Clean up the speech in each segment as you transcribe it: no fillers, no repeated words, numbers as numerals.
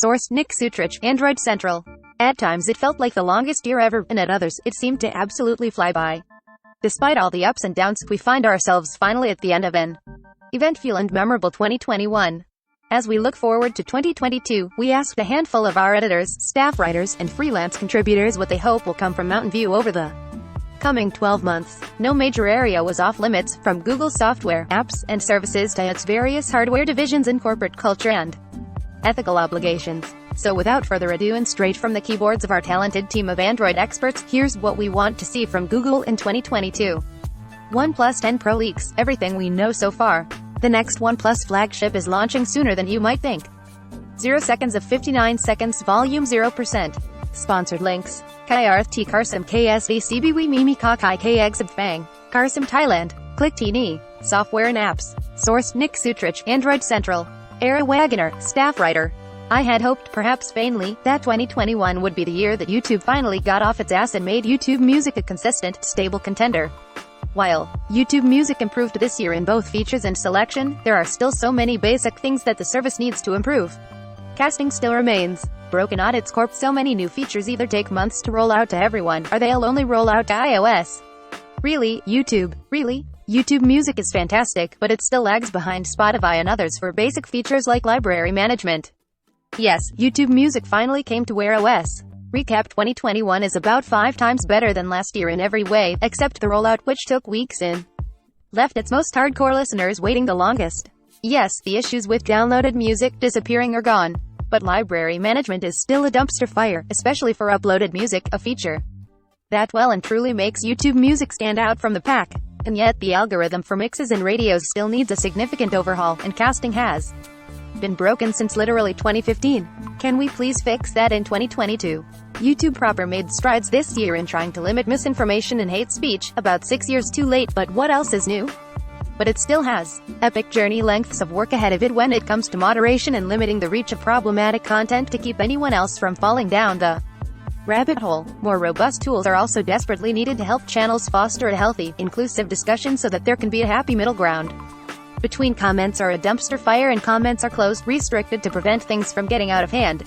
Source: Nick Sutrich, Android Central. At times it felt like the longest year ever, and at others, it seemed to absolutely fly by. Despite all the ups and downs, we find ourselves finally at the end of an eventful and memorable 2021. As we look forward to 2022, we asked a handful of our editors, staff writers, and freelance contributors what they hope will come from Mountain View over the coming 12 months. No major area was off limits, from Google's software, apps, and services to its various hardware divisions and corporate culture and ethical obligations. So without further ado, and straight from the keyboards of our talented team of Android experts, here's what we want to see from Google in 2022. OnePlus 10 Pro leaks, everything we know so far. The next OnePlus flagship is launching sooner than you might think. 0 seconds of 59 seconds, volume 0%. Sponsored links. KRT Karsam KSV CBW Mimi Kakai KEXIB Bang. Karsam Thailand. Click Tini. Software and apps. Source: Nick Sutrich, Android Central. Era Wagoner, staff writer. I had hoped, perhaps vainly, that 2021 would be the year that YouTube finally got off its ass and made YouTube Music a consistent, stable contender. While YouTube Music improved this year in both features and selection, there are still so many basic things that the service needs to improve. Casting still remains broken at its core. So many new features either take months to roll out to everyone, or they'll only roll out to iOS. Really, YouTube? Really? YouTube Music is fantastic, but it still lags behind Spotify and others for basic features like library management. Yes, YouTube Music finally came to Wear OS. Recap: 2021 is about 5 times better than last year in every way, except the rollout, which took weeks and left its most hardcore listeners waiting the longest. Yes, the issues with downloaded music disappearing are gone, but library management is still a dumpster fire, especially for uploaded music, a feature that well and truly makes YouTube Music stand out from the pack. And yet, the algorithm for mixes and radios still needs a significant overhaul, and casting has been broken since literally 2015. Can we please fix that in 2022? YouTube proper made strides this year in trying to limit misinformation and hate speech, about 6 years too late, but what else is new? But it still has epic journey lengths of work ahead of it when it comes to moderation and limiting the reach of problematic content to keep anyone else from falling down the rabbit hole. More robust tools are also desperately needed to help channels foster a healthy, inclusive discussion so that there can be a happy middle ground between comments are a dumpster fire and comments are closed, restricted to prevent things from getting out of hand.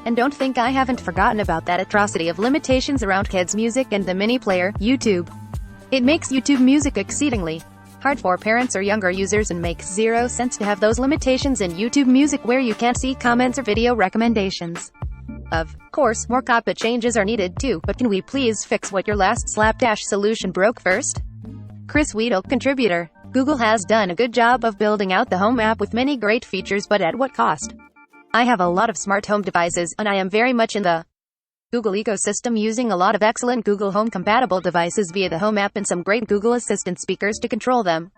And don't think I haven't forgotten about that atrocity of limitations around kids' music and the mini player, YouTube. It makes YouTube Music exceedingly hard for parents or younger users, and makes zero sense to have those limitations in YouTube Music where you can't see comments or video recommendations. Of course, more copy changes are needed too, but can we please fix what your last slapdash solution broke first? Chris Weedle, contributor. Google has done a good job of building out the Home app with many great features, but at what cost? I have a lot of smart home devices, and I am very much in the Google ecosystem, using a lot of excellent Google Home compatible devices via the Home app and some great Google Assistant speakers to control them.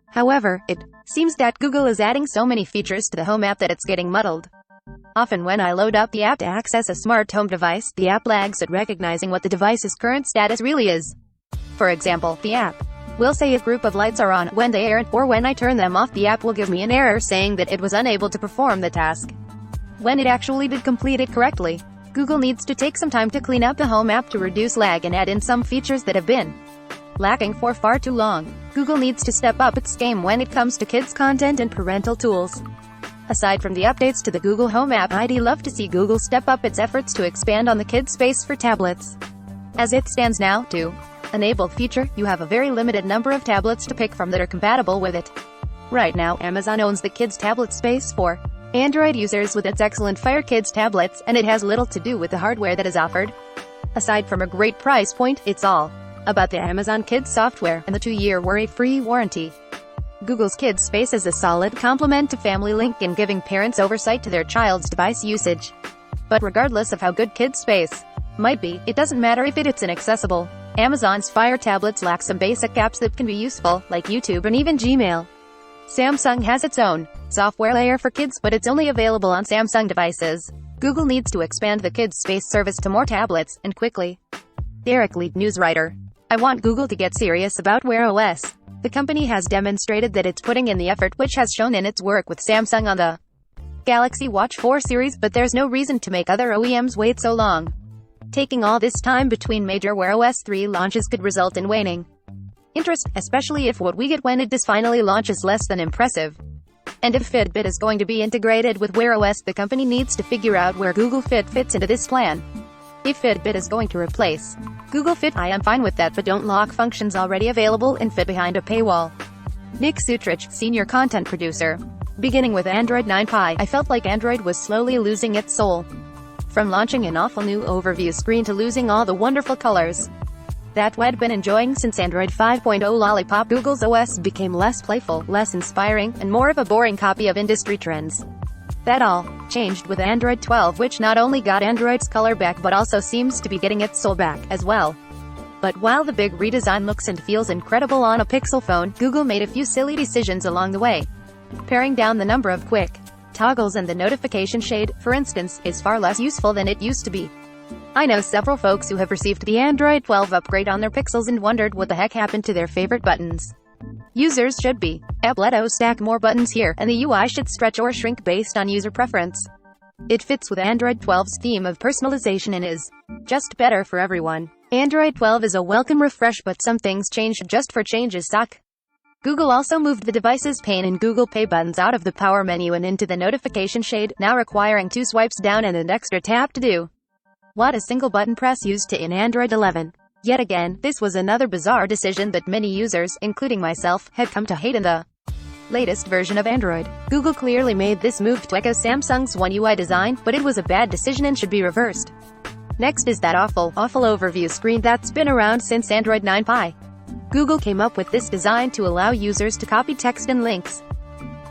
However, it seems that Google is adding so many features to the Home app that it's getting muddled. Often when I load up the app to access a smart home device, the app lags at recognizing what the device's current status really is. For example, the app will say a group of lights are on when they aren't, or when I turn them off, the app will give me an error saying that it was unable to perform the task when it actually did complete it correctly. Google needs to take some time to clean up the Home app to reduce lag and add in some features that have been lacking for far too long. Google needs to step up its game when it comes to kids content and parental tools. Aside from the updates to the Google Home app, I'd love to see Google step up its efforts to expand on the kids space for tablets. As it stands now, to enable feature, you have a very limited number of tablets to pick from that are compatible with it. Right now, Amazon owns the kids tablet space for Android users with its excellent Fire Kids tablets, and it has little to do with the hardware that is offered. Aside from a great price point, it's all about the Amazon Kids software and the 2-year worry-free warranty. Google's Kids Space is a solid complement to Family Link in giving parents oversight to their child's device usage. But regardless of how good Kids Space might be, it doesn't matter if it's inaccessible. Amazon's Fire tablets lack some basic apps that can be useful, like YouTube and even Gmail. Samsung has its own software layer for kids, but it's only available on Samsung devices. Google needs to expand the Kids Space service to more tablets, and quickly. Derek, lead news writer. I want Google to get serious about Wear OS. The company has demonstrated that it's putting in the effort, which has shown in its work with Samsung on the Galaxy Watch 4 series, but there's no reason to make other OEMs wait so long. Taking all this time between major Wear OS 3 launches could result in waning interest, especially if what we get when it does finally launch is less than impressive. And if Fitbit is going to be integrated with Wear OS, the company needs to figure out where Google Fit fits into this plan. If Fitbit is going to replace Google Fit, I am fine with that, but don't lock functions already available and fit behind a paywall. Nick Sutrich, senior content producer. Beginning with Android 9 Pie, I felt like Android was slowly losing its soul. From launching an awful new overview screen to losing all the wonderful colors that we'd been enjoying since Android 5.0 Lollipop, Google's OS became less playful, less inspiring, and more of a boring copy of industry trends. That all changed with Android 12, which not only got Android's color back but also seems to be getting its soul back as well. But while the big redesign looks and feels incredible on a Pixel phone, Google made a few silly decisions along the way. Paring down the number of quick toggles and the notification shade, for instance, is far less useful than it used to be. I know several folks who have received the Android 12 upgrade on their Pixels and wondered what the heck happened to their favorite buttons. Users should be able to stack more buttons here, and the UI should stretch or shrink based on user preference. It fits with Android 12's theme of personalization and is just better for everyone. Android 12 is a welcome refresh, but some things changed just for change's sake. Google also moved the device's pane and Google Pay buttons out of the power menu and into the notification shade, now requiring 2 swipes down and an extra tap to do what a single button press used to in Android 11. Yet again, this was another bizarre decision that many users, including myself, had come to hate in the latest version of Android. Google clearly made this move to echo Samsung's One UI design, but it was a bad decision and should be reversed. Next is that awful overview screen that's been around since Android 9 Pie. Google came up with this design to allow users to copy text and links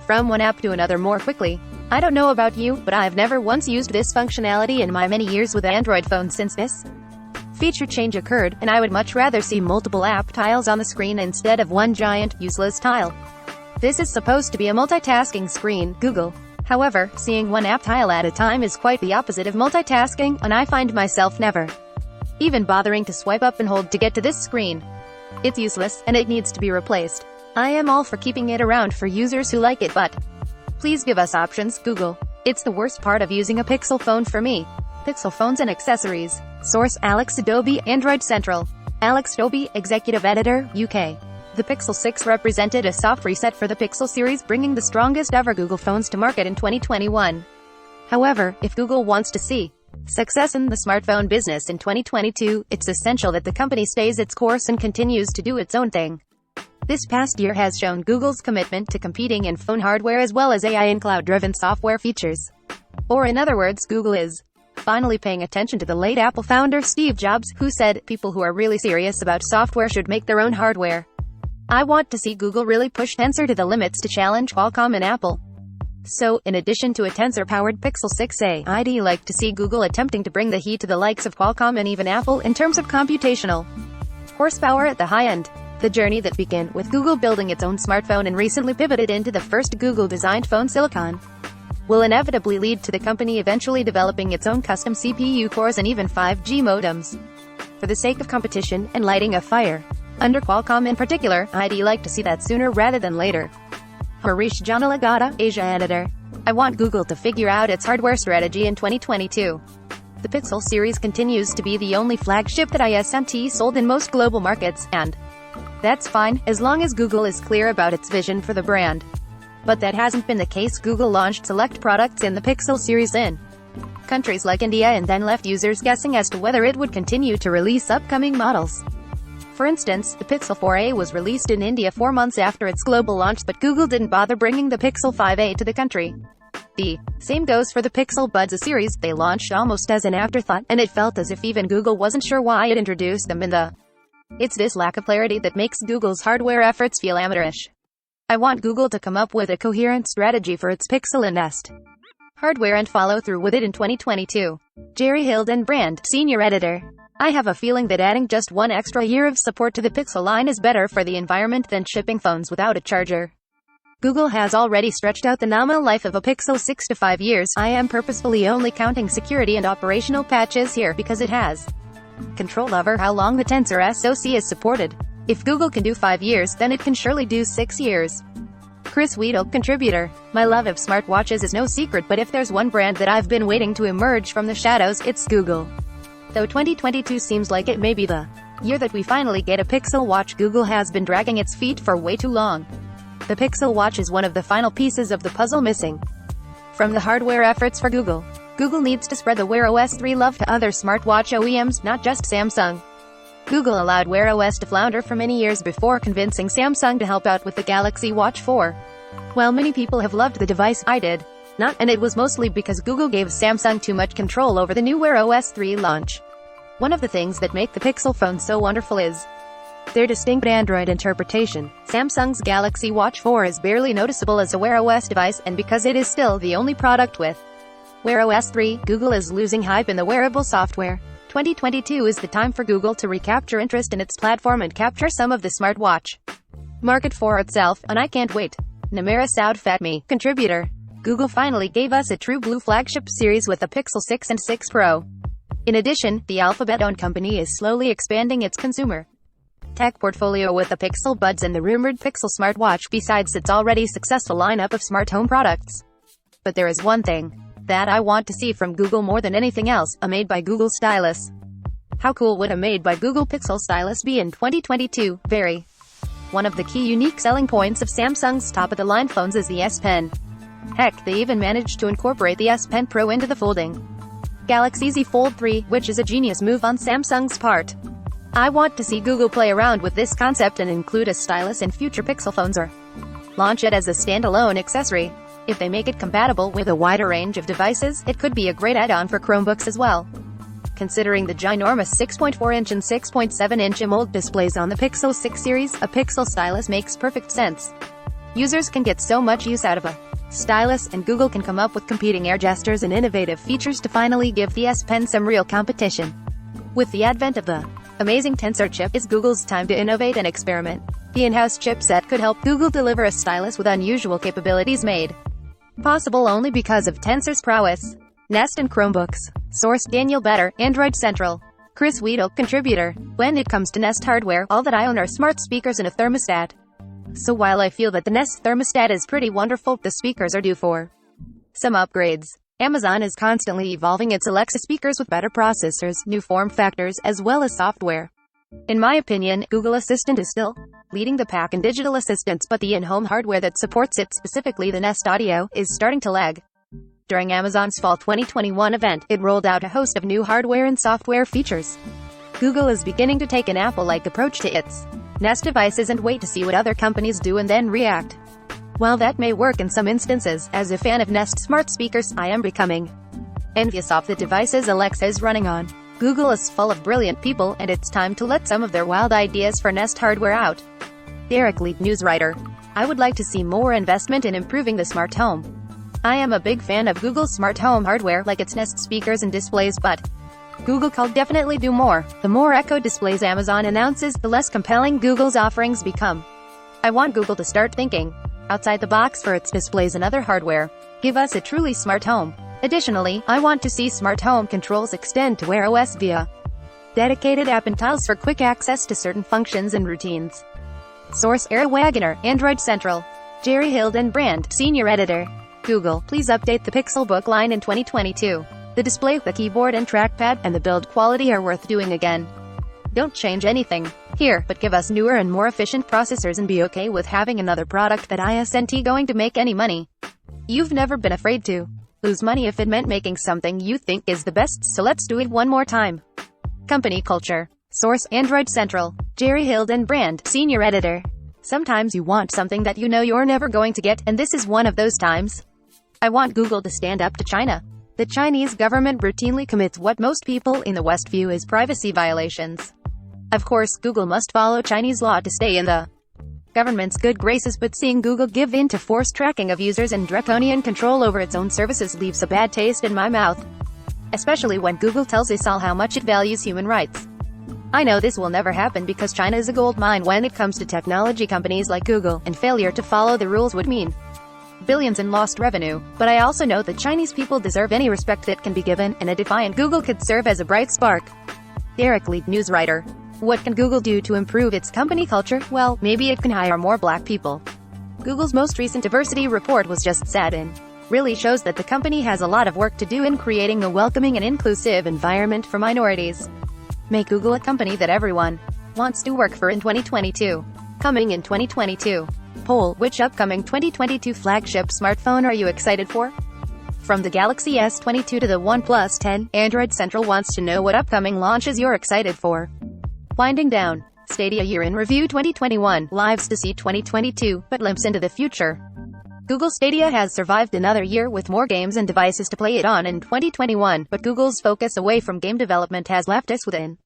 from one app to another more quickly. I don't know about you, but I've never once used this functionality in my many years with Android phones since this feature change occurred, and I would much rather see multiple app tiles on the screen instead of one giant, useless tile. This is supposed to be a multitasking screen, Google. However, seeing one app tile at a time is quite the opposite of multitasking, and I find myself never even bothering to swipe up and hold to get to this screen. It's useless, and it needs to be replaced. I am all for keeping it around for users who like it, but please give us options, Google. It's the worst part of using a Pixel phone for me. Pixel phones and accessories. Source: Alex Adobe, Android Central. Alex Adobe, Executive Editor, UK. The Pixel 6 represented a soft reset for the Pixel series, bringing the strongest ever Google phones to market in 2021. However, if Google wants to see success in the smartphone business in 2022, it's essential that the company stays its course and continues to do its own thing. This past year has shown Google's commitment to competing in phone hardware as well as AI and cloud-driven software features. Or in other words, Google is finally paying attention to the late Apple founder Steve Jobs, who said, "People who are really serious about software should make their own hardware." I want to see Google really push Tensor to the limits to challenge Qualcomm and Apple. So, in addition to a Tensor-powered Pixel 6a, I'd like to see Google attempting to bring the heat to the likes of Qualcomm and even Apple in terms of computational horsepower at the high end. The journey that began with Google building its own smartphone and recently pivoted into the first Google-designed phone silicon will inevitably lead to the company eventually developing its own custom CPU cores and even 5G modems. For the sake of competition and lighting a fire under Qualcomm in particular, I'd like to see that sooner rather than later. Harish Janalagada, Asia Editor. I want Google to figure out its hardware strategy in 2022. The Pixel series continues to be the only flagship that isn't sold in most global markets, and that's fine, as long as Google is clear about its vision for the brand. But that hasn't been the case. Google launched select products in the Pixel series in countries like India and then left users guessing as to whether it would continue to release upcoming models. For instance, the Pixel 4a was released in India 4 months after its global launch, but Google didn't bother bringing the Pixel 5a to the country. The same goes for the Pixel Buds, a series they launched almost as an afterthought, and it felt as if even Google wasn't sure why it introduced them in the It's this lack of clarity that makes Google's hardware efforts feel amateurish. I want Google to come up with a coherent strategy for its Pixel and Nest hardware and follow through with it in 2022. Jerry Hilden Brand, Senior Editor. I have a feeling that adding just one extra year of support to the Pixel line is better for the environment than shipping phones without a charger. Google has already stretched out the nominal life of a Pixel 6 to 5 years. I am purposefully only counting security and operational patches here because it has control over how long the Tensor SoC is supported. If Google can do 5 years, then it can surely do 6 years. Chris Weedle, contributor. My love of smartwatches is no secret, but if there's one brand that I've been waiting to emerge from the shadows, it's Google. Though 2022 seems like it may be the year that we finally get a Pixel watch, Google has been dragging its feet for way too long. The Pixel Watch is one of the final pieces of the puzzle missing from the hardware efforts for Google. Google needs to spread the Wear OS 3 love to other smartwatch OEMs, not just Samsung. Google allowed Wear OS to flounder for many years before convincing Samsung to help out with the Galaxy Watch 4. While many people have loved the device, I did not, and it was mostly because Google gave Samsung too much control over the new Wear OS 3 launch. One of the things that make the Pixel phone so wonderful is their distinct Android interpretation. Samsung's Galaxy Watch 4 is barely noticeable as a Wear OS device, and because it is still the only product with Wear OS 3, Google is losing hype in the wearable software. 2022 is the time for Google to recapture interest in its platform and capture some of the smartwatch market for itself, and I can't wait. Namira Saud Fatmi, contributor. Google finally gave us a true blue flagship series with the Pixel 6 and 6 Pro. In addition, the Alphabet-owned company is slowly expanding its consumer tech portfolio with the Pixel Buds and the rumored Pixel smartwatch besides its already successful lineup of smart home products. But there is one thing that I want to see from Google more than anything else, a made by Google stylus. How cool would a made by Google Pixel stylus be in 2022? Very. One of the key unique selling points of Samsung's top-of-the-line phones is the S Pen. Heck, they even managed to incorporate the S Pen Pro into the folding Galaxy Z Fold 3, which is a genius move on Samsung's part. I want to see Google play around with this concept and include a stylus in future Pixel phones or launch it as a standalone accessory. If they make it compatible with a wider range of devices, it could be a great add-on for Chromebooks as well. Considering the ginormous 6.4-inch and 6.7-inch AMOLED displays on the Pixel 6 series, a Pixel stylus makes perfect sense. Users can get so much use out of a stylus, and Google can come up with competing air gestures and innovative features to finally give the S Pen some real competition. With the advent of the amazing Tensor chip, it's Google's time to innovate and experiment. The in-house chipset could help Google deliver a stylus with unusual capabilities made possible only because of Tensor's prowess. Nest and Chromebooks. Source: Daniel Better, Android Central. Chris Weedle, contributor. When it comes to Nest hardware, all that I own are smart speakers and a thermostat. So while I feel that the Nest thermostat is pretty wonderful, the speakers are due for some upgrades. Amazon is constantly evolving its Alexa speakers with better processors, new form factors, as well as software. In my opinion, Google Assistant is still leading the pack in digital assistants, but the in-home hardware that supports it, specifically the Nest Audio, is starting to lag. During Amazon's Fall 2021 event, it rolled out a host of new hardware and software features. Google is beginning to take an Apple-like approach to its Nest devices and wait to see what other companies do and then react. While that may work in some instances, as a fan of Nest smart speakers, I am becoming envious of the devices Alexa is running on. Google is full of brilliant people, and it's time to let some of their wild ideas for Nest hardware out. Derek Lee, news writer. I would like to see more investment in improving the smart home. I am a big fan of Google's smart home hardware, like its Nest speakers and displays, but Google could definitely do more. The more Echo displays Amazon announces, the less compelling Google's offerings become. I want Google to start thinking outside the box for its displays and other hardware. Give us a truly smart home. Additionally, I want to see smart home controls extend to Wear OS via dedicated app and tiles for quick access to certain functions and routines. Source: Eric Wagoner, Android Central. Jerry Hildenbrand, Senior Editor. Google, please update the Pixel book line in 2022. The display, the keyboard and trackpad, and the build quality are worth doing again. Don't change anything here, but give us newer and more efficient processors and be okay with having another product that isn't going to make any money. You've never been afraid to lose money if it meant making something you think is the best, so let's do it one more time. Company culture. Source: Android Central. Jerry Hildenbrand, Senior Editor. Sometimes you want something that you know you're never going to get, and this is one of those times. I want Google to stand up to China. The Chinese government routinely commits what most people in the West view as privacy violations. Of course, Google must follow Chinese law to stay in the government's good graces, but seeing Google give in to forced tracking of users and draconian control over its own services leaves a bad taste in my mouth. Especially when Google tells us all how much it values human rights. I know this will never happen because China is a gold mine when it comes to technology companies like Google, and failure to follow the rules would mean billions in lost revenue. But I also know that Chinese people deserve any respect that can be given, and a defiant Google could serve as a bright spark. Derek Lee, news writer. What can Google do to improve its company culture? Well, maybe it can hire more black people. Google's most recent diversity report was just sad and really shows that the company has a lot of work to do in creating a welcoming and inclusive environment for minorities. Make Google a company that everyone wants to work for in 2022. Coming in 2022. Poll: which upcoming 2022 flagship smartphone are you excited for? From the Galaxy S22 to the OnePlus 10, Android Central wants to know what upcoming launches you're excited for. Winding down. Stadia Year in Review 2021, Lives to see 2022, but glimpse into the future. Google Stadia has survived another year with more games and devices to play it on in 2021, but Google's focus away from game development has left us with an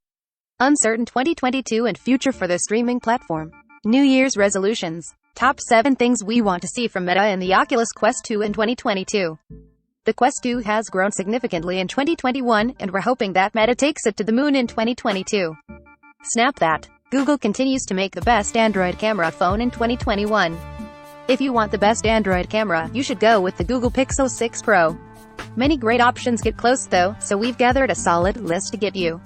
uncertain 2022 and future for the streaming platform. New Year's resolutions. Top 7 things we want to see from Meta and the Oculus Quest 2 in 2022. The Quest 2 has grown significantly in 2021, and we're hoping that Meta takes it to the moon in 2022. Snap that. Google continues to make the best Android camera phone in 2021. If you want the best Android camera, you should go with the Google Pixel 6 Pro. Many great options get close though, so we've gathered a solid list to get you.